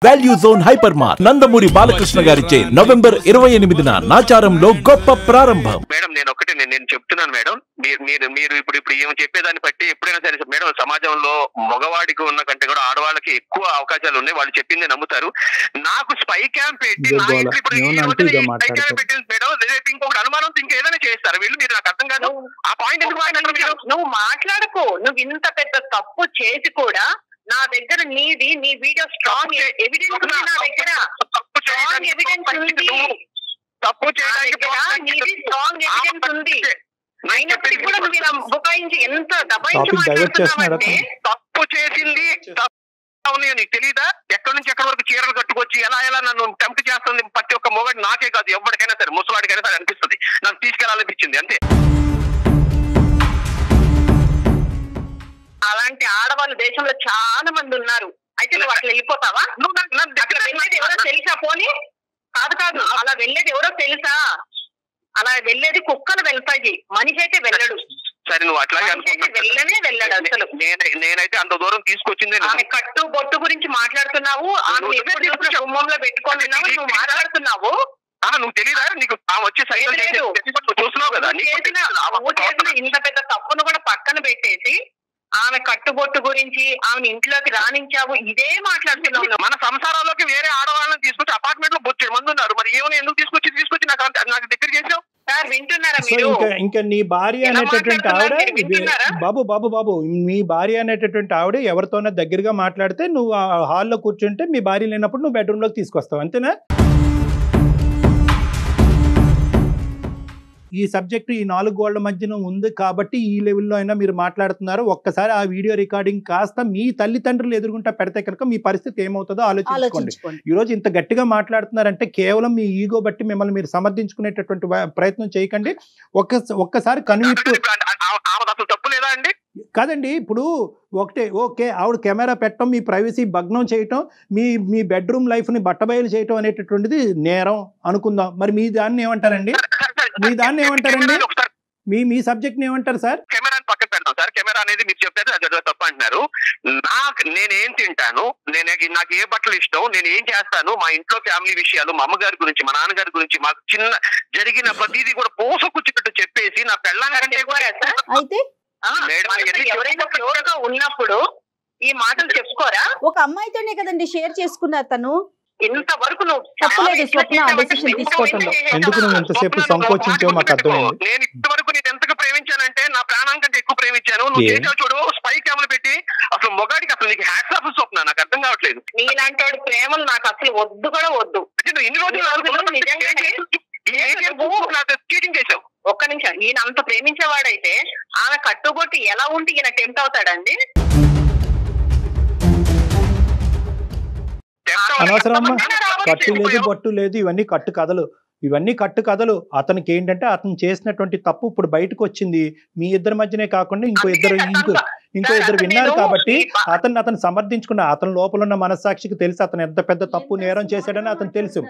Value zone hyper mart Nandamuri Balakrishna గారిచే November 28న నాచారంలో గొప్ప ప్రారంభం. మేడం నేను చెప్తున్నాను మేడం, మీరు ఇప్పుడు ఏమో చెప్పేదాన్ని బట్టి ఎప్పుడైనా సరే మేడం, సమాజంలో మగవాడికి ఉన్న కంటే కూడా ఆడవాళ్ళకి ఎక్కువ అవకాశాలు ఉన్నాయి. వాళ్ళు చెప్పింది నమ్ముతారు. నాకు స్పై క్యాంప్ పెట్టి నా ఇంట్లో ఇప్పుడు స్పై క్యాంప్ పెట్టింది మేడం. రేపు ఇంకొకటి అనుమానంతో ఇంకేదైనా చేస్తారు వీళ్ళు. మీరు నాకు అర్థం కాదు ఆ పాయింట్ ఎందుకు మాట్లాడరు? నువ్వు మాట్లాడకు. నువ్వు ఇంత పెద్ద తప్పు చేసి కూడా నా దగ్గర నీ వీడియో స్ట్రాంగ్ ఎవిడెన్స్ ఉంది. నా దగ్గర స్ట్రాంగ్ ఎవిడెన్స్ ఉంది. తప్పు చేయడానికి నీది స్ట్రాంగ్ ఎవిడెన్స్ ఉంది. అయినప్పటికీ కూడా నువ్వు ఇలా బుకాయించి ఎంత దబాయించి మాట్లాడుతున్నావంటే తప్పు చేసింది నీకు తెలీదా? ఎక్కడి నుంచి ఎక్కడి వరకు చీరలు కట్టుకొచ్చి ఎలా నన్ను టెంప్ట్ చేస్తుంది ప్రతి ఒక్క మొగడు. నాకే కాదు, ఎవరికైనా సరే, ముసలాడికైనా సరే అనిపిస్తుంది. నన్ను తీసుకెళ్లాలనిపించింది అంతే. అలాంటి ఆడవాళ్ళు దేశంలో చాలా మంది ఉన్నారు. అయితే నువ్వు అట్లా వెళ్ళిపోతావా? అట్లా వెళ్ళేది ఎవరో తెలుసా? పోనీ కాదు, అలా వెళ్ళేది ఎవరో తెలుసా? అలా వెళ్ళేది కుక్కలు వెళ్తాయి, మనిషి అయితే వెళ్ళడు. సరే, నువ్వు అట్లాగే వెళ్ళాడు అసలు. నేనైతే అంత దూరం తీసుకొచ్చింది. ఆమె కట్టు బొట్టు గురించి మాట్లాడుతున్నావు. ఆమె ఎప్పుడు కుటుంబంలో పెట్టుకొని నువ్వు మాట్లాడుతున్నావు. నువ్వు తెలీదా? నీకు వచ్చే సైకిల్ చూస్తున్నావు కదా. నువ్వు చేసిన ఇంత పెద్ద తప్పును కూడా పక్కన పెట్టేసి ఆమె కట్టుబొట్టు గురించి ఆమెను ఇంట్లోకి రాణించావు, ఇదే మాట్లాడుతున్నావు. మన సంసారాల్లోకి వేరే ఆడవాళ్ళని తీసుకొచ్చి అపార్ట్మెంట్ లో బొచ్చేడు మంది ఉన్నారు. మరి ఏమైనా ఎందుకు తీసుకొచ్చి నాకు దగ్గర చేసావు? సార్ వింటున్నారా మీరు? ఇంకా నీ భార్య అనేటటువంటి ఆవిడ బాబు మీ భార్య అనేటటువంటి ఆవిడ ఎవరితోనో దగ్గరగా మాట్లాడితే నువ్వు హాల్లో కూర్చుంటే మీ భార్య లేనప్పుడు నువ్వు బెడ్రూమ్ లోకి తీసుకొస్తావు, అంతేనా? ఈ సబ్జెక్టు ఈ 4 గోళ్ల మధ్యన ఉంది కాబట్టి ఈ లెవెల్లో అయినా మీరు మాట్లాడుతున్నారు. ఒక్కసారి ఆ వీడియో రికార్డింగ్ కాస్త మీ తల్లిదండ్రులు ఎదురుగుంటా పెడితే కనుక మీ పరిస్థితి ఏమవుతుందో ఆలోచించుకోండి. ఈరోజు ఇంత గట్టిగా మాట్లాడుతున్నారంటే కేవలం మీ ఈగో బట్టి మిమ్మల్ని మీరు సమర్థించుకునేటటువంటి ప్రయత్నం చేయకండి. ఒక్కసారి కనువిప్పు తప్పు లేదా అండి? కాదండి, ఇప్పుడు ఓకే ఆవిడ కెమెరా పెట్టడం, మీ ప్రైవసీ భగ్నం చేయటం, మీ బెడ్రూమ్ లైఫ్ని బట్టబయలు చేయటం అనేటటువంటిది నేరం అనుకుందాం. మరి మీ దాన్ని ఏమంటారండి? మీ సబ్జెక్ట్ ఏమంటారు సార్? కెమెరా పక్కన పెడతాం సార్. కెమెరా అనేది మీరు చెప్పారు అది తప్పు అంటున్నారు. నేనేం తింటాను, నాకు ఏ బట్టలు ఇష్టం, నేను ఏం చేస్తాను, మా ఇంట్లో ఫ్యామిలీ విషయాలు, మా అమ్మగారి గురించి, మా నాన్నగారి గురించి, మాకు చిన్న జరిగిన ప్రతిదీ కూడా పోసకొచ్చినట్టు చెప్పేసి నా పెళ్ళాలంటే అయితే ఎవరైనా క్లోజ్ గా ఉన్నప్పుడు ఈ మాటలు చెప్పుకోరా? ఒక అమ్మాయితోనే కదండి షేర్ చేసుకున్నారు. తను ఇంతవరకు నువ్వు చెప్పలేదు స్వప్న డెసిషన్ తీసుకోవటంలో. ఎందుకు నువ్వు ఎంతసేపు సంకోచించో మాకు అర్థమైంది. నేను ఇంతవరకు నేను ఎంతగా ప్రేమించానంటే నా ప్రాణం కంటే ఎక్కువ ప్రేమించాను. నువ్వు చేసావు చూడు స్పై కెమెరా పెట్టి. అసలు మొగాడికి అసలు నీకు హ్యాట్స్ ఆఫ్ స్వప్న, నాకు అర్థం కావట్లేదు. నీలాంటి వాడి ప్రేమలు నాకు అసలు వద్దు కూడా వద్దు. ఇన్ని రోజులు చీటింగ్ చేసావు. ఒక్క నిమిషం, ఈయన అంత ప్రేమించేవాడైతే ఆమె కట్టుబొట్టి ఎలా ఉంటే ఈయన టెంప్ట్ అవుతాడండి? అనవసరమ్మా, కట్టు లేదు బొట్టు లేదు, ఇవన్నీ కట్టు కథలు. అతనికి ఏంటంటే అతను చేసినటువంటి తప్పు ఇప్పుడు బయటకు వచ్చింది. మీ ఇద్దరి మధ్యనే కాకుండా ఇంకో ఇద్దరు విన్నారు కాబట్టి అతను సమర్థించుకున్న అతని లోపల ఉన్న మనస్సాక్షికి తెలుసు అతను ఎంత పెద్ద తప్పు నేరం చేశాడని అతను తెలుసు.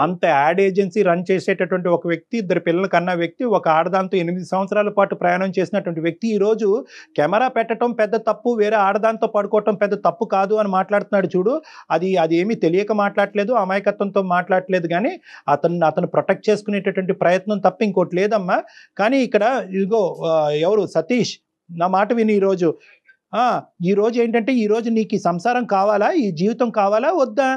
అంత యాడ్ ఏజెన్సీ రన్ చేసేటటువంటి ఒక వ్యక్తి, 2 పిల్లల కన్నా వ్యక్తి, ఒక ఆడదాంతో 8 సంవత్సరాల పాటు ప్రయాణం చేసినటువంటి వ్యక్తి ఈరోజు కెమెరా పెట్టడం పెద్ద తప్పు, వేరే ఆడదాంతో పడుకోవటం పెద్ద తప్పు కాదు అని మాట్లాడుతున్నాడు చూడు. అది ఏమీ తెలియక మాట్లాడలేదు, అమాయకత్వంతో మాట్లాడలేదు, కానీ అతను ప్రొటెక్ట్ చేసుకునేటటువంటి ప్రయత్నం తప్ప ఇంకోటి లేదమ్మా. కానీ ఇక్కడ ఇదిగో ఎవరు సతీష్, నా మాట విని ఈరోజు ఏంటంటే ఈరోజు నీకు ఈ సంసారం కావాలా, ఈ జీవితం కావాలా వద్దా?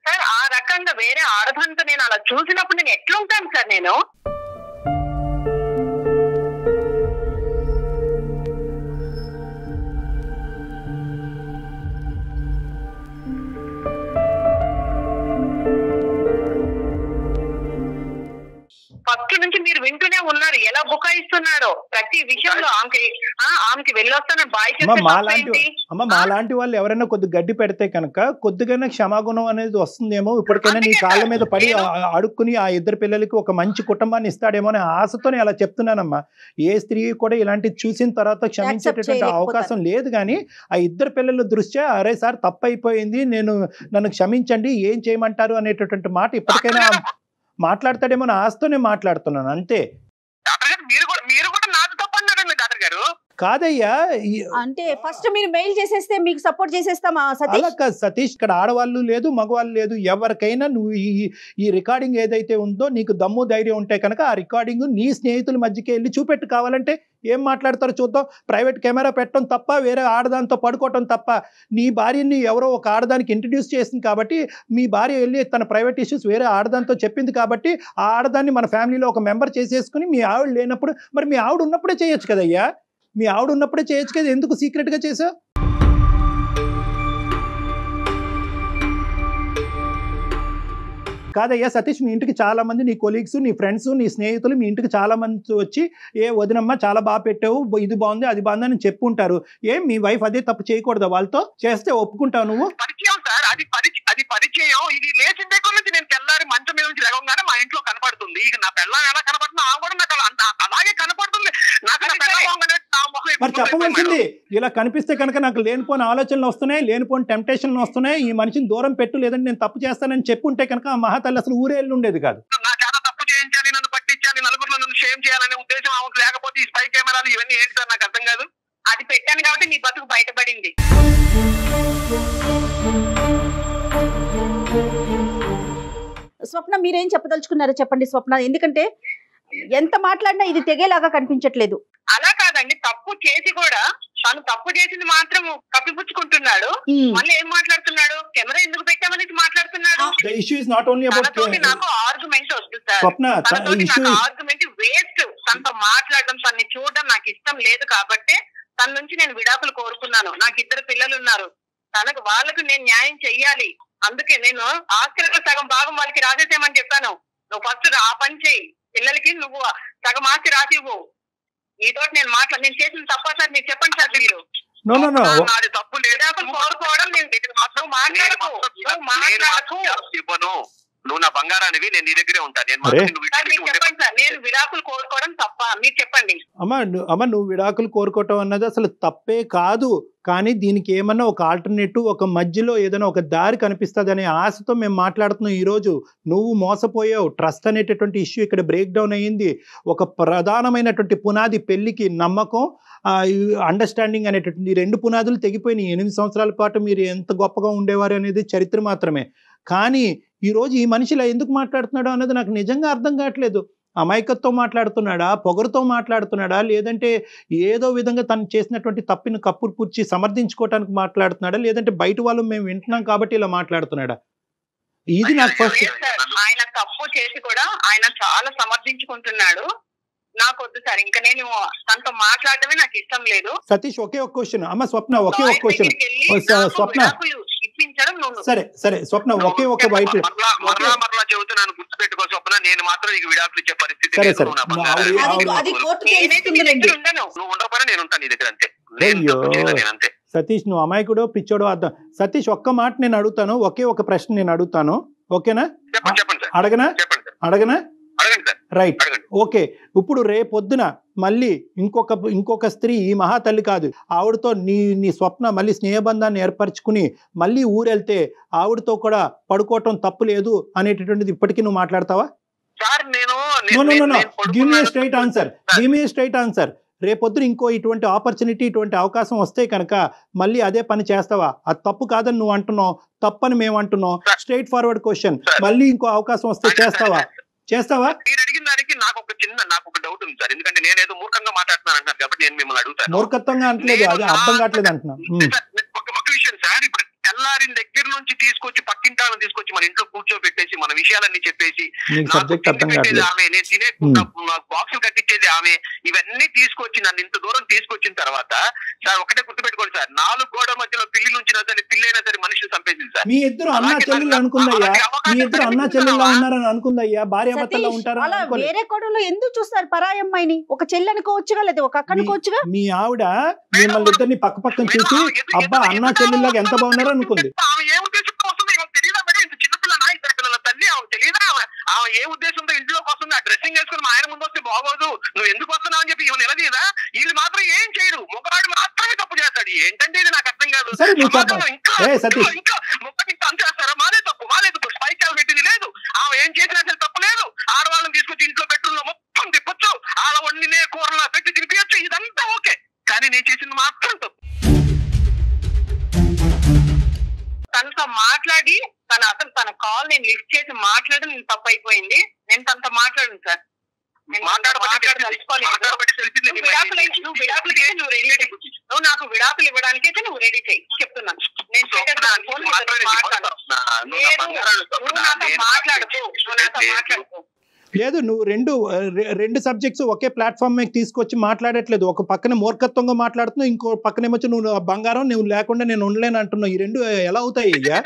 సార్ ఆ రకంగా వేరే ఆడదంతా నేను అలా చూసినప్పుడు నేను ఎట్లుంటాను సార్? నేను ఫస్ట్ నుంచి మీరు వింటూనే ఉన్నారు ఎలా బుకాయిస్తున్నారో ప్రతి విషయంలో. ఆమెకి వెళ్ళొస్తాను మాలాంటి వాళ్ళు ఎవరైనా కొద్ది గడ్డి పెడితే కనుక కొద్దిగానే క్షమాగుణం అనేది వస్తుందేమో, ఇప్పటికైనా నీ కాళ్ళ మీద పడి అడుక్కుని ఆ 2 పిల్లలకి ఒక మంచి కుటుంబాన్ని ఇస్తాడేమో అనే ఆశతోనే అలా చెప్తున్నానమ్మా. ఏ స్త్రీ కూడా ఇలాంటివి చూసిన తర్వాత క్షమించేటటువంటి అవకాశం లేదు. కానీ ఆ 2 పిల్లల దృష్ట్యా అరే సార్ తప్పు అయిపోయింది, నన్ను క్షమించండి, ఏం చేయమంటారు అనేటటువంటి మాట ఇప్పటికైనా మాట్లాడతాడేమో నా ఆశతోనే మాట్లాడుతున్నాను అంతే. మీరు కూడా నాది తప్పు అన్నారండి డాక్టర్ గారు. కాదయ్యా అంటే ఫస్ట్ మీరు మెయిల్ చేసేస్తే మీకు సపోర్ట్ చేసేస్తామా సతీష్? అలా కాదు సతీష్, ఇక్కడ ఆడవాళ్ళు లేదు మగవాళ్ళు లేదు, ఎవరికైనా నువ్వు ఈ రికార్డింగ్ ఏదైతే ఉందో నీకు దమ్ము ధైర్యం ఉంటే కనుక ఆ రికార్డింగ్ నీ స్నేహితుల మధ్యకి వెళ్ళి చూపెట్టు. కావాలంటే ఏం మాట్లాడతారో చూద్దాం. ప్రైవేట్ కెమెరా పెట్టడం తప్ప, వేరే ఆడదాంతో పడుకోవటం తప్ప. నీ భార్యని ఎవరో ఒక ఆడదానికి ఇంట్రడ్యూస్ చేసింది కాబట్టి, మీ భార్య వెళ్ళి తన ప్రైవేట్ ఇష్యూస్ వేరే ఆడదాంతో చెప్పింది కాబట్టి ఆ ఆడదాన్ని మన ఫ్యామిలీలో ఒక మెంబర్ చేసేసుకుని మీ ఆవిడ లేనప్పుడు, మరి మీ ఆవిడ ఉన్నప్పుడే చేయొచ్చు కదయ్యా, మీ ఆవిడ ఉన్నప్పుడే చేయొచ్చు కదా, ఎందుకు సీక్రెట్గా చేసావు? కాదయ్యా సతీష్, మీ ఇంటికి చాలా మంది నీ కొలీగ్స్, నీ ఫ్రెండ్స్, నీ స్నేహితులు మీ ఇంటికి చాలా మంది వచ్చి ఏ వదినమ్మ చాలా బాగా పెట్టావు, ఇది బాగుంది అది బాగుంది అని చెప్పుకుంటారు. ఏం మీ వైఫ్ అదే తప్పు చేయకూడదా? వాళ్ళతో చేస్తే ఒప్పుకుంటావు నువ్వు? పరిచయం సార్, అది పరిచయం. ఇది లేచిన దగ్గర నుంచి నేను తెల్లారి మంచం మీద నుంచి లేవగానే మా ఇంట్లో కనపడుతుంది. ఇక నా పిల్ల ఎలా కనపడుతుందో ఆ కూడా నాకు అలాగే కనపడుతుంది. నాకు మరి చెప్పవలసింది, ఇలా కనిపిస్తే కనుక నాకు లేనిపోని ఆలోచనలు వస్తున్నాయి, లేనిపోని టెంప్టేషన్లు వస్తున్నాయి, ఈ మనిషిని దూరం పెట్టు, లేదంటే నేను తప్పు చేస్తానని చెప్పుంటే కనుక ఆ మహాతల్లి అసలు ఊరే వెళ్ళి ఉండేది కాదు. నాకేదో తప్పు చేయించాలి, నన్ను పట్టించాలి, నలుగురిలో నన్ను షేమ్ చేయాలనే ఉద్దేశం ఆమెకు లేకపోతే ఈ స్పై కెమెరాలు ఇవన్నీ ఏంటి సార్ నాకు అర్థం కాదు. అది పెట్టాను కాబట్టి నీ బతుకు బయటపడింది. స్వప్న మీరేం చెప్పదలుచుకున్నారో చెప్పండి స్వప్న, ఎందుకంటే ఎంత మాట్లాడినా ఇది తెగేలాగా కనిపించట్లేదు. అలా కాదండి, తప్పు చేసి కూడా తను తప్పు చేసింది మాత్రం కప్పిపుచ్చుకుంటున్నాడు. మళ్ళీ ఏం మాట్లాడుతున్నాడు, కెమెరా ఎందుకు పెట్టామనేది మాట్లాడుతున్నాడు. నాకు ఆర్గ్యుమెంట్ వస్తుంది సార్, ఆర్గ్యుమెంట్ వేస్ట్. తనతో మాట్లాడడం, తనని చూడడం నాకు ఇష్టం లేదు కాబట్టి తన నుంచి నేను విడాకులు కోరుకున్నాను. నాకు 2 పిల్లలు ఉన్నారు, వాళ్ళకు నేను న్యాయం చెయ్యాలి. అందుకే నేను ఆస్తిలో సగం భాగం వాళ్ళకి రాసేసేమని చెప్పాను. నువ్వు ఫస్ట్ ఆ పని చెయ్యి, పిల్లలకి నువ్వు సగం ఆస్తి రాసివ్వు. నీతో నేను చేసిన తప్ప సార్? మీరు చెప్పండి సార్. మీరు నాది తప్పు లేదా కోరుకోవడం, నేను మాట్లాడకు. నువ్వు నా బంగారానివి, నేను నీ దగ్గరే ఉంటాను. చెప్పండి సార్, నేను విడాకులు కోరుకోవడం తప్ప? మీరు చెప్పండి. అమ్మ నువ్వు విడాకులు కోరుకోవటం అన్నది అసలు తప్పే కాదు, కానీ దీనికి ఏమన్నా ఒక ఆల్టర్నేటివ్, ఒక మధ్యలో ఏదైనా ఒక దారి కనిపిస్తుంది అనే ఆశతో మేము మాట్లాడుతున్నాం ఈరోజు. నువ్వు మోసపోయావు, ట్రస్ట్ అనేటటువంటి ఇష్యూ ఇక్కడ బ్రేక్ డౌన్ అయ్యింది. ఒక ప్రధానమైనటువంటి పునాది పెళ్లికి నమ్మకం, అండర్స్టాండింగ్ అనేటటువంటి 2 పునాదులు తెగిపోయినాయి. 8 సంవత్సరాల పాటు మీరు ఎంత గొప్పగా ఉండేవారు అనేది చరిత్ర మాత్రమే. కానీ ఈరోజు ఈ మనిషిలా ఎందుకు మాట్లాడుతున్నాడు అన్నది నాకు నిజంగా అర్థం కావట్లేదు. అమాయకత్వం మాట్లాడుతున్నాడా, పొగరుతో మాట్లాడుతున్నాడా, లేదంటే ఏదో విధంగా తను చేసినటువంటి తప్పిని కప్పుర్చి సమర్థించుకోవటానికి మాట్లాడుతున్నాడా, లేదంటే బయట వాళ్ళు మేము వింటున్నాం కాబట్టి ఇలా మాట్లాడుతున్నాడా? ఇది నాకు ఫస్ట్. ఆయన తప్పు చేసి కూడా ఆయన చాలా సమర్థించుకుంటున్నాడు. నాకు వద్దు సార్, ఇంకా నేను తనతో మాట్లాడటమే నాకు ఇష్టం లేదు. సతీష్ ఒకే ఒక క్వశ్చన్ అమ్మ, స్వప్న ఒకే ఒక క్వశ్చన్. స్వప్న సరే స్వప్న ఒకే ఒక వైపు చెబుతున్నాను, గుర్తుపెట్టుకో స్వప్న, నేను మాత్రం నీకు విడాకులు ఇచ్చే పరిస్థితి సరే నువ్వు ఉండకపోయినా నేను ఉంటాను నీ దగ్గర, అంతే. సతీష్ నువ్వు అమాయకుడో పిచ్చోడో అర్థం. సతీష్ ఒక్క మాట నేను అడుగుతాను, ఒకే ఒక ప్రశ్న నేను అడుగుతాను, ఓకేనా? అడగనా? Right, okay. ఇప్పుడు రేపొద్దున మళ్ళీ ఇంకొక స్త్రీ, ఈ మహాతల్లి కాదు, ఆవిడతో నీ స్వప్న మళ్ళీ స్నేహబంధాన్ని ఏర్పరచుకుని మళ్ళీ ఊరెళ్తే ఆవిడతో కూడా పడుకోవటం తప్పు లేదు అనేటటువంటిది ఇప్పటికీ నువ్వు మాట్లాడతావా? Give me straight answer. రేపొద్దున ఇటువంటి ఆపర్చునిటీ, ఇటువంటి అవకాశం వస్తే కనుక మళ్ళీ అదే పని చేస్తావా? అది తప్పు కాదని నువ్వు అంటున్నావు, తప్పని మేము అంటున్నాం. స్ట్రైట్ ఫార్వర్డ్ క్వశ్చన్, మళ్ళీ ఇంకో అవకాశం వస్తే చేస్తావా? మీరు అడిగిన దానికి నాకు ఒక డౌట్ ఉంది సార్, ఎందుకంటే నేనేదో మూర్ఖంగా మాట్లాడుతున్నాను అంటున్నారు కాబట్టి నేను మిమ్మల్ని అడుగుతాను. మూర్ఖత్వంగా అంటలేదు, అది అర్థం కావట్లేదు అంటున్నా. ఒక విషయం సార్, ఇప్పుడు తెల్లారిన దగ్గర నుంచి తీసుకొచ్చి పక్కింటాలను తీసుకొచ్చి మన ఇంట్లో కూర్చోబెట్టేసి మన విషయాలన్నీ చెప్పేసి ఆమె, నేను తినే బాక్సులు కట్టించేది ఆమె, ఇవన్నీ తీసుకొచ్చి నన్ను ఇంత దూరం తీసుకొచ్చిన తర్వాత సార్ ఒకటే గుర్తుపెట్టుకోండి సార్, 4 గోడల మధ్యలో పిల్లి నుంచినా సరే పిల్లైనా సరే మనిషిని చంపేసింది సార్. మీ ఇద్దరు అన్నా చెల్లెళ్ళు అనుకుందయ్యా, మీ ఇద్దరు అన్నా చెల్లెల్లో ఉన్నారని అనుకుందయ్యా, భార్యాభర్తల్లో ఉంటారని. వేరే కోడలు ఎందుకు చూస్తారు పరాయమ్మాయిని? ఒక చెల్లి అనుకోవచ్చుగా, లేదా ఒక అక్క అనుకోవచ్చుగా. మీ ఆవిడ మిమ్మల్ని ఇద్దరిని పక్కన చూసి అబ్బా అన్నా చెల్లెల్లాగా ఎంత బాగున్నారో అనుకుంది. ఆమె ఏ ఉద్దేశంతో వస్తుంది తెలియదా మేడం? ఇంత చిన్నపిల్లనా, 2 పిల్లల తల్లి, ఆమె తెలియదా ఆమె ఏ ఉద్దేశంతో ఇంట్లోకి వస్తుంది? ఆ డ్రెస్సింగ్ వేసుకుని మా ఆయన ముందు వస్తే బాగోదు, నువ్వు ఎందుకు వస్తున్నావు అని చెప్పి ఇవన్నీ నిలదీయదా? వీళ్ళు మాత్రం ఏం చేయరు, మొగవాడు మాత్రమే తప్పు చేస్తాడు. ఏంటంటే ఇది నాకు అర్థం కాదు. ఇంకా అంతేస్తారా? మాదే తప్పు, మాలేదు స్పైకాలు పెట్టింది లేదు, ఆమె ఏం చేసినా సరే తప్పు లేదు. ఆడవాళ్ళని తీసుకొచ్చి ఇంట్లో బెడ్రూమ్ లో మొత్తం తిప్పొచ్చు, ఆడ వండినే కూరలా పెట్టి తినిపించచ్చు, ఇదంతా ఓకే. కానీ కాల్ నేను లిఫ్ట్ చేసి మాట్లాడడం నేను తప్పు అయిపోయింది. నేను తనతో మాట్లాడను సార్. నువ్వు నాకు విడాకులు ఇవ్వడానికి అయితే నువ్వు రెడీ చేయి చెప్తున్నాను. నేను లేదు, నువ్వు రెండు సబ్జెక్ట్స్ ఒకే ప్లాట్ఫామ్ మీద తీసుకొచ్చి మాట్లాడట్లేదు. ఒక పక్కన మూర్ఖత్వంగా మాట్లాడుతున్నావు, ఇంకో పక్కనేమొచ్చి నువ్వు బంగారం నువ్వు లేకుండా నేను ఉండలేను అంటున్నావు. ఈ రెండు ఎలా అవుతాయి అయ్యా?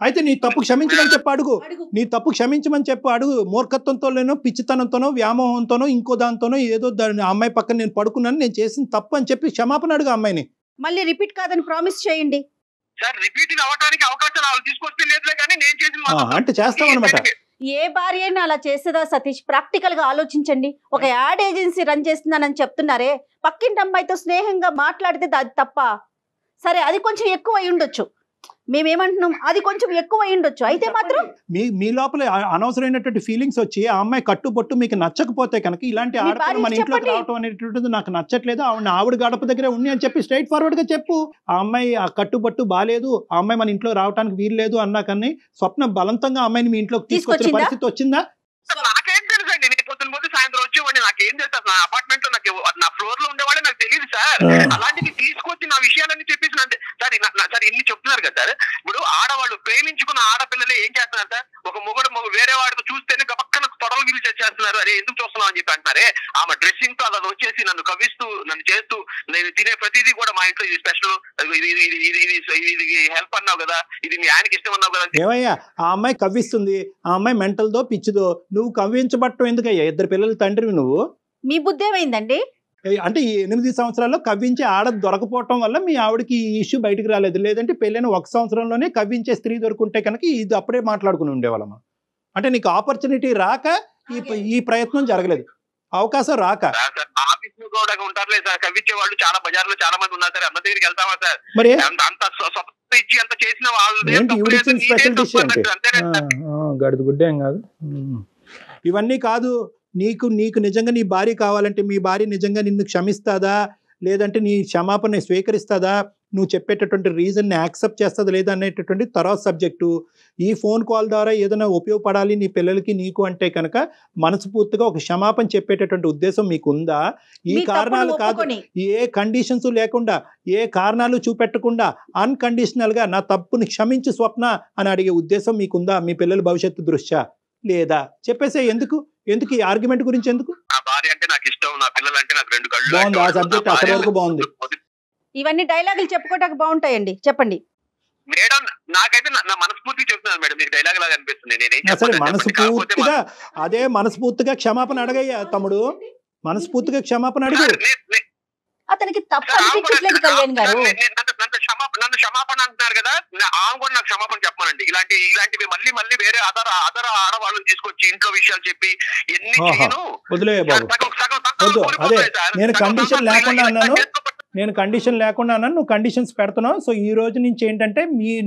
అయితే నీ తప్పు క్షమించమని చెప్పు, అడుగు. నీ తప్పు క్షమించమని చెప్పు, అడుగు. మూర్ఖత్వంతోనో పిచ్చితనంతోనో వ్యామోహంతోనో ఇంకో దాంతోనో ఏదో దాని అమ్మాయి పక్కన నేను పడుకున్నాను, నేను చేసిన తప్పు అని చెప్పి క్షమాపణ అడుగు అమ్మాయిని. మళ్ళీ రిపీట్ కాదని ప్రామిస్ చేయండి. అంటే చేస్తాం అనమాట. ఏ భార్య అయినా అలా చేసేదా సతీష్? ప్రాక్టికల్ గా ఆలోచించండి. ఒక యాడ్ ఏజెన్సీ రన్ చేస్తున్నానని చెప్తున్నారే, పక్కింటి అమ్మాయితో స్నేహంగా మాట్లాడితే అది తప్ప? సరే, అది కొంచెం ఎక్కువ అయి ఉండొచ్చు, మేమేమంటున్నాం అది కొంచెం ఎక్కువ అయి ఉండొచ్చు. అయితే మాత్రం మీ లోపల అనవసరమైనటువంటి ఫీలింగ్స్ వచ్చి ఆ అమ్మాయి కట్టుబొట్టు మీకు నచ్చకపోతే కనుక ఇలాంటి ఆడపిల్ల మన ఇంట్లోకి రావటం అనేటువంటిది నాకు నచ్చట్లేదు, ఆవిడ గడప దగ్గరే ఉంది అని చెప్పి స్ట్రైట్ ఫార్వర్డ్ గా చెప్పు. ఆ అమ్మాయి ఆ కట్టుబొట్టు బాలేదు, ఆ అమ్మాయి మన ఇంట్లో రావడానికి వీలు లేదు అన్నా కానీ స్వప్న బలవంతంగా అమ్మాయిని మీ ఇంట్లోకి తీసుకొచ్చిన పరిస్థితి వచ్చిందా? నాకేం తెలుసండి, నేను పొద్దున పోతే సాయంత్రం వచ్చేవాడిని, నాకేం తెలుసు? నా అపార్ట్మెంట్ లో నాకు నా ఫ్లోర్ లో ఉండేవాడే నాకు తెలియదు సార్. అలాంటివి తీసుకొచ్చి నా విషయాలన్నీ చెప్పేసి సార్ ఇన్ని చెప్తున్నారు కదా సార్. ఇప్పుడు ఆడవాళ్ళు ప్రేమించుకున్న ఆడపిల్లలే ఏం చేస్తున్నారు సార్? ఒక మొగుడు వేరే వాడితో చూస్తేనే గపక్కన తొడలు గిరి చేస్తున్నారు. అరే ఎందుకు చూస్తున్నావు అని చెప్పి అంటున్నారే. ఆమె డ్రెస్సింగ్ తో అలా వచ్చేసి నన్ను కవిస్తూ నన్ను చేస్తూ, నేను తినే ప్రతిదీ కూడా మా ఇంట్లో ఇది స్పెషల్, ఇది హెల్ప్ అన్నావు కదా, ఇది మీ ఆయనకి ఇష్టం అన్నావు కదా. ఏమయ్యా, ఆ అమ్మాయి కవ్విస్తుంది, ఆ అమ్మాయి మెంటల్దో పిచ్చిదో, నువ్వు కవ్వించబట్టం ఎందుకయ్యా? ఇద్దరు పిల్లల తండ్రివి నువ్వు. మీ బుద్ధి ఏమైందండి? అంటే ఈ 8 సంవత్సరాల్లో కవ్వించే ఆడ దొరకపోవటం వల్ల మీ ఆవిడకి ఈ ఇష్యూ బయటకు రాలేదు. లేదంటే పెళ్ళైన 1 సంవత్సరంలోనే కవ్వించే స్త్రీ దొరుకుంటే కనుక ఇది అప్పుడే మాట్లాడుకుని ఉండేవాళ్ళం. అంటే నీకు ఆపర్చునిటీ రాక ఈ ప్రయత్నం జరగలేదు, అవకాశం రాక. ఆఫీస్ లో కూడా ఉంటారులే సార్ కవ్వించే వాళ్ళు, చాలా బజార్ లో చాలా మంది ఉన్నారు సార్. అన్న దగ్గరికి వెళ్తావా సార్? మరి అంత ఇచ్చి అంత చేసిన వాళ్ళు స్పెషల్ డిష్ అంటే గడిది గుడ్డే ఏం కాదు. ఇవన్నీ కాదు. నీకు నిజంగా నీ భార్య కావాలంటే మీ భార్య నిజంగా నిన్ను క్షమిస్తుందా, లేదంటే నీ క్షమాపణ స్వీకరిస్తుందా, నువ్వు చెప్పేటటువంటి రీజన్ని యాక్సెప్ట్ చేస్తుందా లేదా అనేటటువంటి తర్వాత సబ్జెక్టు. ఈ ఫోన్ కాల్ ద్వారా ఏదైనా ఉపయోగపడాలి నీ పిల్లలకి నీకు అంటే కనుక మనస్ఫూర్తిగా ఒక క్షమాపణ చెప్పేటటువంటి ఉద్దేశం మీకు ఉందా? ఈ కారణాలు కాదు, ఏ కండిషన్స్ లేకుండా, ఏ కారణాలు చూపెట్టకుండా అన్కండిషనల్గా నా తప్పుని క్షమించి స్వప్న అని అడిగే ఉద్దేశం మీకుందా మీ పిల్లల భవిష్యత్తు దృష్ట్యా? లేదా చెప్పేసే. ఎందుకు ఈ ఆర్గ్యుమెంట్ గురించి ఎందుకు? నా భార్య అంటే నాకు ఇష్టం, నా పిల్లలు అంటే నాకు 2 కళ్ళు. బాగుంది, ఆ సబ్జెక్ట్ అసలు వరకు బాగుంది. ఇవన్నీ డైలాగులు చెప్పుకోవడానికి బాగుంటాయండి, చెప్పండి మేడం. నాకైతే నా మనస్ఫూర్తిగా చెప్తున్నాను మేడం, మీకు డైలాగ్ లాగా అనిపిస్తుంది. అసలు మనస్ఫూర్తిగా అదే మనస్ఫూర్తిగా క్షమాపణ అడగయ్యా తమ్ముడు, మనస్ఫూర్తిగా క్షమాపణ అడుగు. అతనికి తప్పు అనిపించట్లేదు కళ్యాణ్ గారు. నన్ను క్షమాపణ అంటున్నారు కదా, ఆమె కూడా నాకు క్షమాపణ చెప్పమనండి. ఇలాంటివి మళ్ళీ వేరే అదర్ ఆడవాళ్ళని తీసుకొచ్చి ఇంట్లో విషయాలు చెప్పి ఎన్ని చేయను. వదిలే బాబు, వద్దు. అదే నేను కండిషన్ లేకుండా అన్నాను, నువ్వు కండిషన్స్ పెడుతున్నావు. సో ఈ రోజు నుంచి ఏంటంటే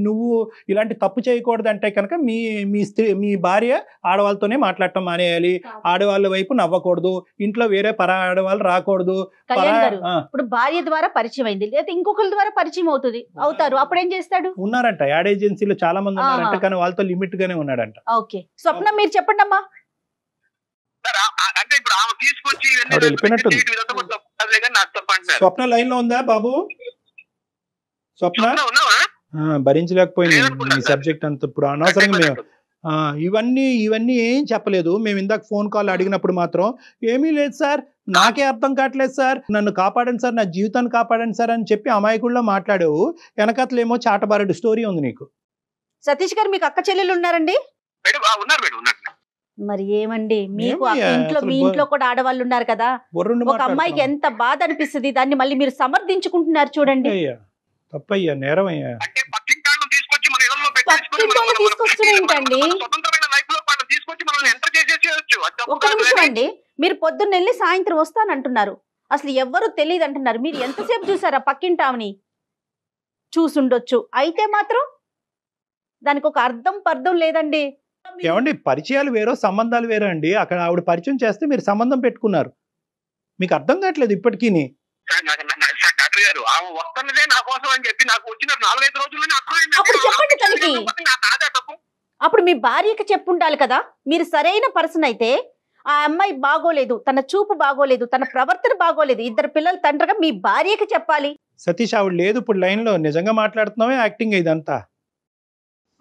నువ్వు ఇలాంటి తప్పు చేయకూడదు అంటే కనుక మీ భార్య ఆడవాళ్ళతోనే మాట్లాడటం మానేయాలి, ఆడవాళ్ళ వైపు నవ్వకూడదు, ఇంట్లో వేరే ఆడవాళ్ళు రాకూడదు. ఇప్పుడు భార్య ద్వారా పరిచయం అయింది, లేదా ఇంకొకరి ద్వారా పరిచయం అవుతారు, అప్పుడు ఏం చేస్తాడు? ఉన్నారంట యాడ్ ఏజెన్సీలో చాలా మంది ఉన్నారంట, కానీ వాళ్ళతో లిమిట్ గానే ఉన్నాడంట. ఓకే, స్వప్న మీరు చెప్పండి అమ్మా. అంటే ఇప్పుడు ఆమె తీసుకొచ్చి స్వప్న లైన్ లో ఉందా బాబు? స్వప్న భరించలేకపోయింది ఈ సబ్జెక్ట్ అంతా. ఇప్పుడు అనవసరంగా మేము ఇవన్నీ ఏం చెప్పలేదు. మేము ఇందాక ఫోన్ కాల్ అడిగినప్పుడు మాత్రం ఏమీ లేదు సార్, నాకే అర్థం కావట్లేదు సార్, నన్ను కాపాడండి సార్, నా జీవితాన్ని కాపాడండి సార్ అని చెప్పి అమాయకుల్లో మాట్లాడావు. వెనకట్లేమో చాటబారెడు స్టోరీ ఉంది నీకు. సతీష్ గారు మీకు అక్క చెల్లెలు ఉన్నారండి? మరి ఏమండి మీకు మీ ఇంట్లో కూడా ఆడవాళ్ళు ఉన్నారు కదా, ఒక అమ్మాయికి ఎంత బాధ అనిపిస్తుంది, దాన్ని మళ్ళీ మీరు సమర్థించుకుంటున్నారు చూడండి. తప్పయ్యా, నేరమయ్యా. ఒక నిమిషం అండి, మీరు పొద్దున్న వెళ్ళి సాయంత్రం వస్తానంటున్నారు, అసలు ఎవ్వరు తెలియదు అంటున్నారు. మీరు ఎంతసేపు చూసారా పక్కింటామని? చూసుండొచ్చు, అయితే మాత్రం దానికి ఒక పర్థం లేదండి. ఏమండి, పరిచయాలు వేరో సంబంధాలు వేరో అండి. అక్కడ ఆవిడ పరిచయం చేస్తే మీరు సంబంధం పెట్టుకున్నారు, మీకు అర్థం కావట్లేదు ఇప్పటికీ. డాక్టర్ గారు ఆమె వస్తున్నదే నా కోసం అని చెప్పి నాకు వచ్చిన 4-5 రోజుల్లోనే అప్పుడు చెప్పండి తనకి, ఇప్పుడు మీ భార్యకి చెప్పుండాలి కదా, మీరు సరైన పర్సన్ అయితే ఆ అమ్మాయి బాగోలేదు, తన చూపు బాగోలేదు, తన ప్రవర్తన బాగోలేదు, ఇద్దరు పిల్లల తండ్రిగా మీ భార్యకి చెప్పాలి. సతీష్ ఆవిడ లేదు ఇప్పుడు లైన్ లో, నిజంగా మాట్లాడుతున్నావే యాక్టింగ్ ఇదంతా?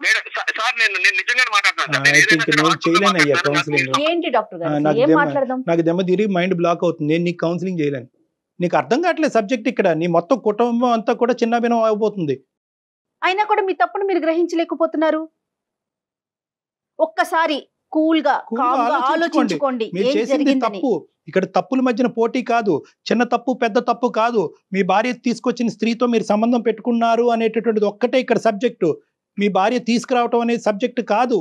మేడం సార్ నేను నిజంగానే మాట్లాడుతున్నాను సార్. నేను I think ఏదైనా నేను చేయలేనయ్యా మాట్లాడుతున్నాను. కౌన్సిలింగ్. ఏంటి డాక్టర్ గారు, నాకు ఏం దెమ్మ- మాట్లాడదాం? నాకు దెమ్మ తిరిగి మైండ్ బ్లాక్ అవుతుంది. నేను నీకు కౌన్సిలింగ్ చేయలేను. నీకు అర్థం కావట్లేదు సబ్జెక్ట్. ఇక్కడ నీ మొత్తం కుటుంబం అంతా కూడా చిన్నభిన్నం అయిపోతుంది. అయినా కూడా మీ తప్పును మీరు గ్రహించలేకపోతున్నారు. ఒక్కసారి కూల్ గా Cool గా calm గా ఆలోచించుకోండి. ఆలోచించుకోండి మీరు ఏం చేసింది జరిగిందని. తప్పు. ఇక్కడ తప్పుల మధ్యన పోటీ కాదు, చిన్న తప్పు పెద్ద తప్పు కాదు. మీ భార్య తీసుకొచ్చిన స్త్రీతో మీరు సంబంధం పెట్టుకున్నారు అనేటటువంటిది ఒక్కటే ఇక్కడ సబ్జెక్టు. మీ భార్య తీసుకురావటం అనేది సబ్జెక్ట్ కాదు,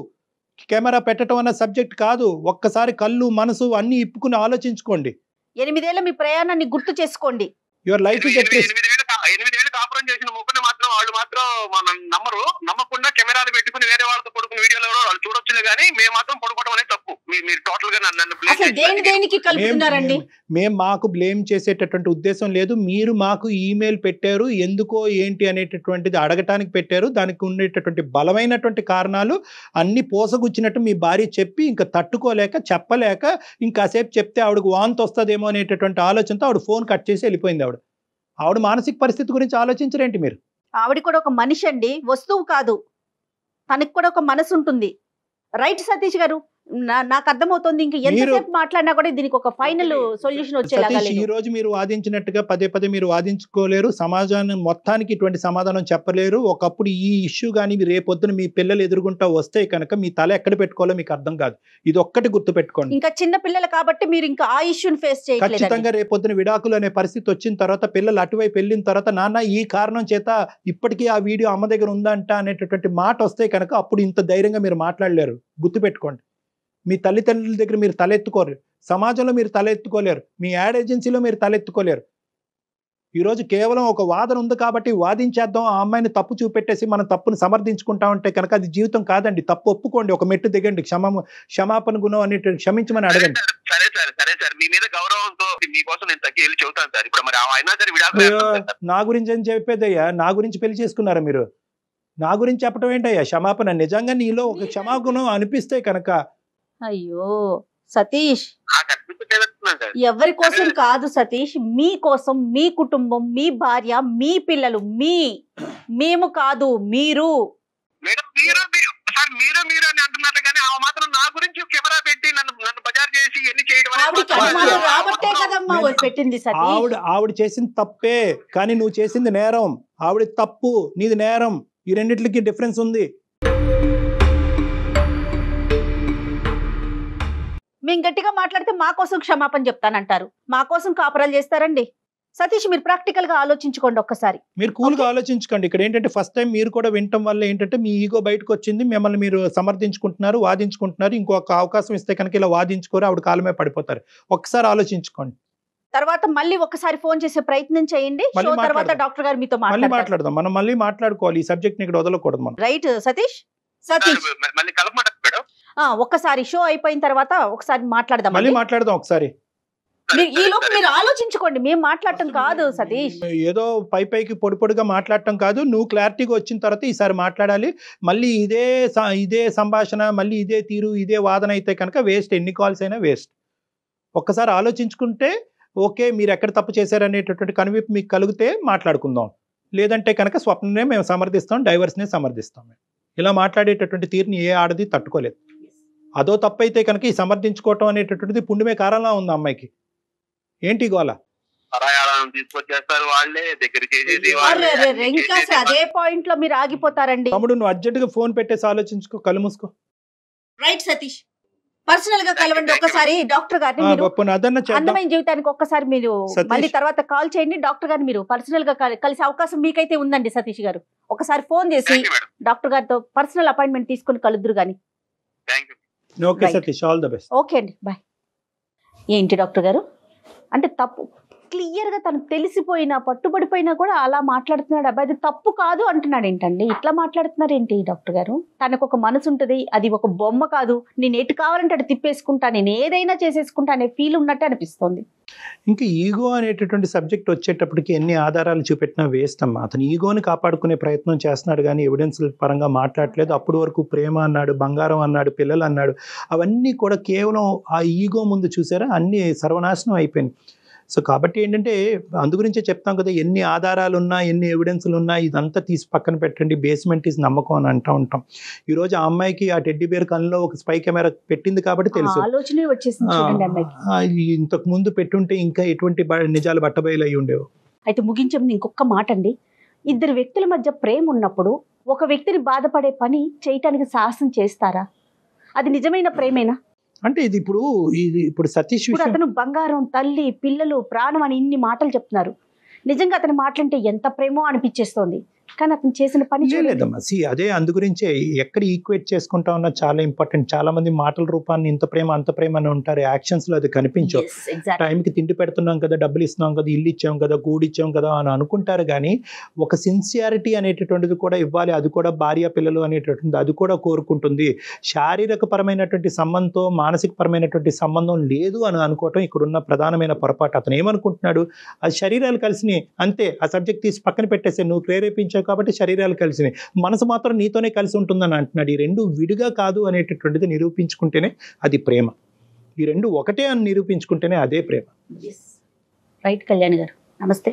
కెమెరా పెట్టడం అనే సబ్జెక్ట్ కాదు. ఒక్కసారి కళ్ళు మనసు అన్ని ఇప్పుకుని ఆలోచించుకోండి. 8 ఏళ్ల మీ ప్రయాణాన్ని గుర్తు చేసుకోండి. Your life is at risk. 8 ఏళ్ళు కాపురం చేసిన ముగ్గురు మాత్రం వాళ్ళు మాత్రం మనం నమ్మరు. నమ్మకుండా కెమెరాలు పెట్టుకుని వేరే వాళ్ళతో పడుకున్న వీడియోలో వాళ్ళు చూడొచ్చులే కానీ మేము మాత్రం పడుకోవడం అనేది తప్పు. మీరు టోటల్ గా నన్ను blame అసలు చేస్తున్నారు. దేనికి కలుపుతున్నారండి? మేము మాకు బ్లేమ్ చేసేటటువంటి ఉద్దేశం లేదు. మీరు మాకు ఈమెయిల్ పెట్టారు, ఎందుకో ఏంటి అనేటటువంటిది అడగటానికి పెట్టారు. దానికి ఉండేటటువంటి బలమైనటువంటి కారణాలు అన్ని పోసగుచ్చినట్టు మీ భార్య చెప్పి ఇంకా తట్టుకోలేక చెప్పలేక ఇంకాసేపు చెప్తే ఆవిడకు వాంతి వస్తుందేమో అనేటటువంటి ఆలోచనతో ఆవిడ ఫోన్ కట్ చేసి వెళ్ళిపోయింది. ఆవిడ మానసిక పరిస్థితి గురించి ఆలోచించరేంటి మీరు? ఆవిడ కూడా ఒక మనిషి అండి, వస్తువు కాదు. తనకి కూడా ఒక మనసు ఉంటుంది. రైట్ సతీష్ గారు, నాకు అర్థమవుతుంది. ఇంకా ఎంతసేపు మాట్లాడినా కూడా దీనికి ఒక ఫైనల్ సొల్యూషన్ వచ్చేలాగా సతీష్, ఈ లేదు. రోజు మీరు వాదించినట్టుగా పదే పదే మీరు వాదించుకోలేరు. సమాజాన్ని మొత్తానికి ఇటువంటి సమాధానం చెప్పలేరు. ఒకప్పుడు ఈ ఇష్యూ కానీ మీరు రేపొద్దున మీ పిల్లలు ఎదుర్కొంటా వస్తే కనుక మీ తల ఎక్కడ పెట్టుకోవాలో మీకు అర్థం కాదు. ఇది ఒక్కటి గుర్తు పెట్టుకోండి. ఇంకా చిన్న పిల్లలు కాబట్టి మీరు ఇంకా ఆ ఇష్యూని ఫేస్ చేయట్లేదు. ఖచ్చితంగా రేపొద్దున విడాకులు అనే పరిస్థితి వచ్చిన తర్వాత పిల్లలు అటువైపు వెళ్ళిన తర్వాత నాన్న ఈ కారణం చేత ఇప్పటికీ ఆ వీడియో అమ్మ దగ్గర ఉందంట అనేటటువంటి మాట వస్తే కనుక అప్పుడు ఇంత ధైర్యంగా మీరు మాట్లాడలేరు. గుర్తుపెట్టుకోండి. మీ తల్లిదండ్రుల దగ్గర మీరు తలెత్తుకోరు, సమాజంలో మీరు తలెత్తుకోలేరు, మీ యాడ్ ఏజెన్సీలో మీరు తలెత్తుకోలేరు. ఈరోజు కేవలం ఒక వాదన ఉంది కాబట్టి వాదించేద్దాం, ఆ అమ్మాయిని తప్పు చూపెట్టేసి మనం తప్పును సమర్థించుకుంటా ఉంటే కనుక అది జీవితం కాదండి. తప్పు ఒప్పుకోండి, ఒక మెట్టు దిగండి, క్షమాపణ గుణం అనేటువంటి క్షమించమని అడగండి. సరే సార్ మీ మీద గౌరవంతో మీకోసం నేను తగ్గి వెళ్ళి చెబుతాను సార్. ఇప్పుడు మరి అయినా సరే విడాకులు నా గురించి అని చెప్పేదయ్యా, నా గురించి పెళ్లి చేసుకున్నారా మీరు? నా గురించి చెప్పడం ఏంటయ్యా క్షమాపణ? నిజంగా నీలో ఒక క్షమాగుణం అనిపిస్తే కనుక. అయ్యో సతీష్, నాకు అనిపించలేదంటున్నాను సార్. ఎవరి కోసం కాదు సతీష్, మీ కోసం, మీ కుటుంబం, మీ భార్య, మీ పిల్లలు, మేము కాదు మీరు. మేడం మీరు అని అంటున్నారు కానీ ఆ మాత్రం నా గురించి కెమెరా పెట్టి నన్ను బజార్ చేసి ఎన్ని చేయడం అనేది ఆవిడకి మాత్రం అనుమానం రాబట్టే కదమ్మా పెట్టింది సతీష్. ఆవిడ చేసింది తప్పే, కానీ నువ్వు చేసింది నేరం. ఆవిడ తప్పు, నీది నేరం. ఈ రెండిట్లకి డిఫరెన్స్ ఉంది. మేము గట్టిగా మాట్లాడితే మా కోసం క్షమాపణ చెప్తానంటారు, మా కోసం కాపురాలు చేస్తారండి. సతీష్, మీరు ప్రాక్టికల్ గా ఆలోచించుకోండి ఒక్కసారి. మీరు కూల్ గా ఆలోచించుకోండి. ఇక్కడ ఏంటంటే ఫస్ట్ టైం మీరు కూడా వినటం వల్ల ఏంటంటే మీ ఈగో బయటకు వచ్చింది. మిమ్మల్ని మీరు సమర్థించుకుంటున్నారు, వాదించుకుంటున్నారు. ఇంకొక అవకాశం ఇస్తే కనుక ఇలా వాదించుకోరు, ఆవిడ కాలమే పడిపోతారు. ఒక్కసారి ఆలోచించుకోండి. తర్వాత మళ్ళీ ఒకసారి ఫోన్ చేసే ప్రయత్నం చేయండి. షో తర్వాత డాక్టర్ గారు మీతో మాట్లాడదాం. మనం మళ్ళీ మాట్లాడుకోవాలి. ఈ సబ్జెక్ట్ ఇక్కడ వదలకూడదు మనం. రైట్ సతీష్. మళ్ళీ కలపమంటారు మేడం. ఒక్కసారి షో అయిపోయిన తర్వాత ఒకసారి మాట్లాడదాం. మళ్ళీ మాట్లాడదాం ఒకసారి. ఈలోపు మీరు ఆలోచించుకోండి, మేము మాట్లాడటం కాదు సతీష్. ఏదో పైకి పొడిగా మాట్లాడటం కాదు. నువ్వు క్లారిటీగా వచ్చిన తర్వాత ఈసారి మాట్లాడాలి. మళ్ళీ ఇదే సంభాషణ, మళ్ళీ ఇదే తీరు, ఇదే వాదన అయితే కనుక వేస్ట్. ఎన్ని కాల్స్ అయినా వేస్ట్. ఒక్కసారి ఆలోచించుకుంటే ఓకే, మీరు ఎక్కడ తప్పు చేశారనేటటువంటి కనువిప్పు మీకు కలిగితే మాట్లాడుకుందాం. లేదంటే కనుక స్వప్ననే మేము సమర్థిస్తాం, డైవర్స్నే సమర్థిస్తాం. ఇలా మాట్లాడేటటువంటి తీరుని ఏ ఆడది తట్టుకోలేదు. అదో తప్పు అయితే కనుక ఈ సమర్థించుకోవటం అనేటటువంటిది పుణ్యమే కారణంగా ఉంది అమ్మాయికి. ఏంటి గోల? తీసుకొచ్చేస్తారు వాళ్ళే, దగ్గర చేసేది ఇంకా అదే పాయింట్ లో మీరు ఆగిపోతారండి. తమ్ముడు, నువ్వు అర్జెంట్ గా ఫోన్ పెట్టేసి ఆలోచించుకో, కళ్ళు మూసుకో. రైట్ సతీష్, పర్సనల్ గా కలవండి ఒక్కసారి డాక్టర్ గారిని. అందమైన జీవితానికి ఒక్కసారి మీరు మళ్ళీ తర్వాత కాల్ చేయండి. డాక్టర్ గారిని మీరు పర్సనల్ గా కలిసే అవకాశం మీకైతే ఉందండి సతీష్ గారు. ఒకసారి ఫోన్ చేసి డాక్టర్ గారితో పర్సనల్ అపాయింట్మెంట్ తీసుకుని కలుద్దురు గాని. Okay Satish, all the best. Okay అండి, బాయ్. ఏంటి డాక్టర్ గారు, అంటే తప్పు క్లియర్ గా తనకు తెలిసిపోయినా పట్టుబడిపోయినా కూడా అలా మాట్లాడుతున్నాడు. అబ్బాయి అది తప్పు కాదు అంటున్నాడు ఏంటండి? ఇట్లా మాట్లాడుతున్నారు ఏంటి డాక్టర్ గారు? తనకు ఒక మనసు ఉంటుంది, అది ఒక బొమ్మ కాదు, నేను ఎటు కావాలంటే అటు తిప్పేసుకుంటా, నేను ఏదైనా చేసేసుకుంటా అనే ఫీల్ ఉన్నట్టే అనిపిస్తుంది. ఇంకా ఈగో అనేటటువంటి సబ్జెక్ట్ వచ్చేటప్పటికి ఎన్ని ఆధారాలు చూపెట్టినా వేస్ట్ అమ్మా. అతను ఈగోని కాపాడుకునే ప్రయత్నం చేస్తున్నాడు కానీ ఎవిడెన్స్ పరంగా మాట్లాడలేదు. అప్పటి వరకు ప్రేమ అన్నాడు, బంగారం అన్నాడు, పిల్లలు అన్నాడు, అవన్నీ కూడా కేవలం ఆ ఈగో ముందు చూసారా అన్నీ సర్వనాశనం అయిపోయింది. సో కాబట్టి ఏంటంటే అందు గురించే చెప్తాం కదా, ఎన్ని ఆధారాలు ఉన్నా ఎన్ని ఎవిడెన్స్లు ఉన్నా ఇదంతా తీసి పక్కన పెట్టండి, బేస్మెంట్ ఈజ్ నమ్మకం అని అంటూ ఉంటాం. ఈరోజు ఆ అమ్మాయికి ఆ టెడ్డీ బేర్ కన్నులో ఒక స్పై కెమెరా పెట్టింది కాబట్టి తెలుసు. ఆలోచనే వచ్చేసింది చూడండి అమ్మాయికి. ఇంతకు ముందు పెట్టుంటే ఇంకా ఎటువంటి నిజాలు బట్టబయలు అయి ఉండేవి. అయితే ముగించే ముందు ఇంకొక మాట అండి, ఇద్దరు వ్యక్తుల మధ్య ప్రేమ ఉన్నప్పుడు ఒక వ్యక్తిని బాధపడే పని చేయటానికి సాహసం చేస్తారా? అది నిజమైన ప్రేమేనా? అంటే ఇది ఇప్పుడు సతీష్ ఇప్పుడు అతను బంగారం, తల్లి, పిల్లలు, ప్రాణం అని ఇన్ని మాటలు చెప్తున్నారు. నిజంగా అతని మాటలంటే ఎంత ప్రేమో అనిపించేస్తోంది. కానీ అతను చేసిన పని లేదమ్మా. అదే అందు గురించే ఎక్కడ ఈక్వేట్ చేసుకుంటా ఉన్నా చాలా ఇంపార్టెంట్. చాలా మంది మాటల రూపాన్ని ఇంత ప్రేమ అంత ప్రేమ అని ఉంటారు, యాక్షన్స్ లో అది కనిపించవు. టైంకి తిండి పెడుతున్నాం కదా, డబ్బులు ఇస్తున్నాం కదా, ఇల్లు ఇచ్చాం కదా, గూడు ఇచ్చాం కదా అని అనుకుంటారు. కానీ ఒక సిన్సియారిటీ అనేటటువంటిది కూడా ఇవ్వాలి. అది కూడా భార్య పిల్లలు అనేటటువంటిది అది కూడా కోరుకుంటుంది. శారీరక పరమైనటువంటి సంబంధంతో మానసిక పరమైనటువంటి సంబంధం లేదు అని అనుకోవటం ఇక్కడున్న ప్రధానమైన పొరపాటు. అతను ఏమనుకుంటున్నాడు, ఆ శరీరాలు కలిసినాయి అంతే, ఆ సబ్జెక్ట్ తీసి పక్కన పెట్టేసే, నువ్వు ప్రేరేపించావు కాబట్టి శరీరాలు కలిసినాయి, మనసు మాత్రం నీతోనే కలిసి ఉంటుందని అంటున్నాడు. ఈ రెండు విడిగా కాదు అనేటటువంటిది నిరూపించుకుంటేనే అది ప్రేమ. ఈ రెండు ఒకటే అని నిరూపించుకుంటేనే అదే ప్రేమ. రైట్ కళ్యాణ్ గారు, నమస్తే.